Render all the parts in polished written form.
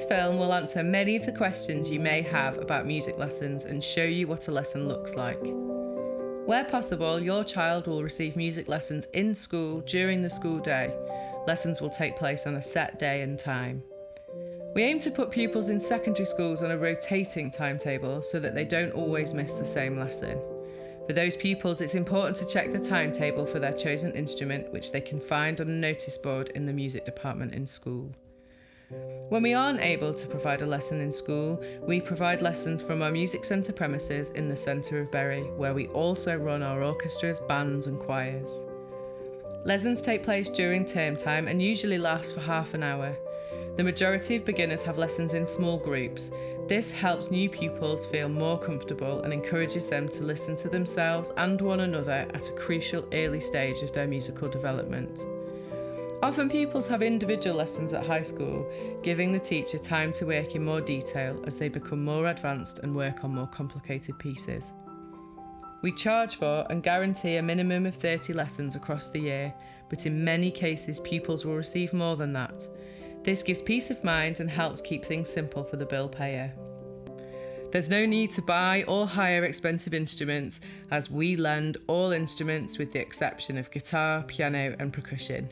This film will answer many of the questions you may have about music lessons and show you what a lesson looks like. Where possible, your child will receive music lessons in school during the school day. Lessons will take place on a set day and time. We aim to put pupils in secondary schools on a rotating timetable so that they don't always miss the same lesson. For those pupils, it's important to check the timetable for their chosen instrument, which they can find on a notice board in the music department in school. When we aren't able to provide a lesson in school, we provide lessons from our music centre premises in the centre of Bury, where we also run our orchestras, bands and choirs. Lessons take place during term time and usually last for half an hour. The majority of beginners have lessons in small groups. This helps new pupils feel more comfortable and encourages them to listen to themselves and one another at a crucial early stage of their musical development. Often pupils have individual lessons at high school, giving the teacher time to work in more detail as they become more advanced and work on more complicated pieces. We charge for and guarantee a minimum of 30 lessons across the year, but in many cases pupils will receive more than that. This gives peace of mind and helps keep things simple for the bill payer. There's no need to buy or hire expensive instruments, as we lend all instruments with the exception of guitar, piano and percussion.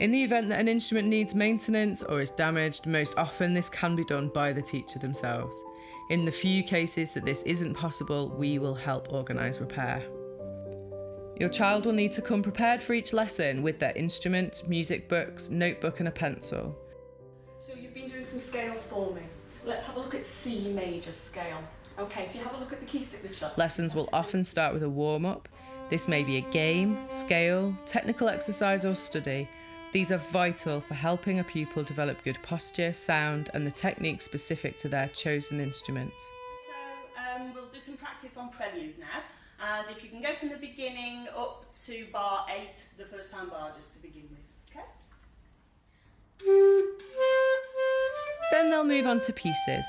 In the event that an instrument needs maintenance or is damaged, most often this can be done by the teacher themselves. In the few cases that this isn't possible, we will help organise repair. Your child will need to come prepared for each lesson with their instrument, music books, notebook and a pencil. So you've been doing some scales for me. Let's have a look at C major scale. Okay, if you have a look at the key signature. Lessons will often start with a warm-up. This may be a game, scale, technical exercise or study. These are vital for helping a pupil develop good posture, sound and the techniques specific to their chosen instrument. So we'll do some practice on prelude now. And if you can go from the beginning up to bar 8, the first time bar just to begin with, okay? Then they'll move on to pieces.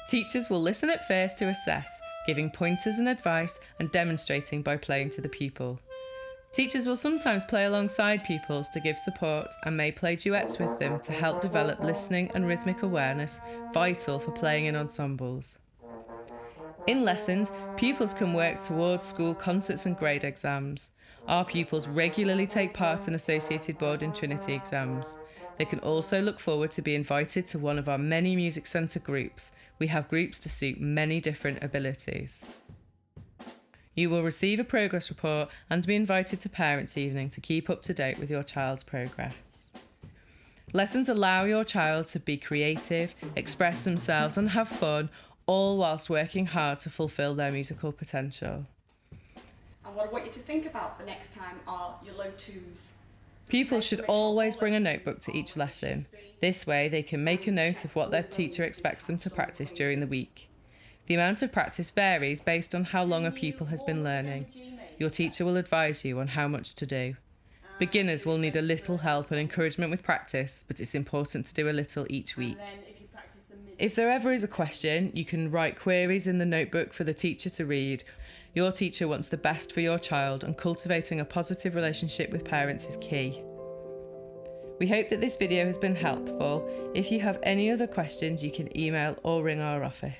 Teachers will listen at first to assess, giving pointers and advice and demonstrating by playing to the pupil. Teachers will sometimes play alongside pupils to give support and may play duets with them to help develop listening and rhythmic awareness, vital for playing in ensembles. In lessons, pupils can work towards school concerts and grade exams. Our pupils regularly take part in associated board and Trinity exams. They can also look forward to be invited to one of our many music centre groups. We have groups to suit many different abilities. You will receive a progress report and be invited to Parents' Evening to keep up to date with your child's progress. Lessons allow your child to be creative, express themselves and have fun, all whilst working hard to fulfil their musical potential. And what I want you to think about for next time are your low twos. Pupils should always bring a notebook to each lesson. This way they can make a note of what their teacher expects them to practice during the week. The amount of practice varies based on how long a pupil has been learning. Your teacher will advise you on how much to do. Beginners will need a little help and encouragement with practice, but it's important to do a little each week. If there ever is a question, you can write queries in the notebook for the teacher to read. Your teacher wants the best for your child, and cultivating a positive relationship with parents is key. We hope that this video has been helpful. If you have any other questions, you can email or ring our office.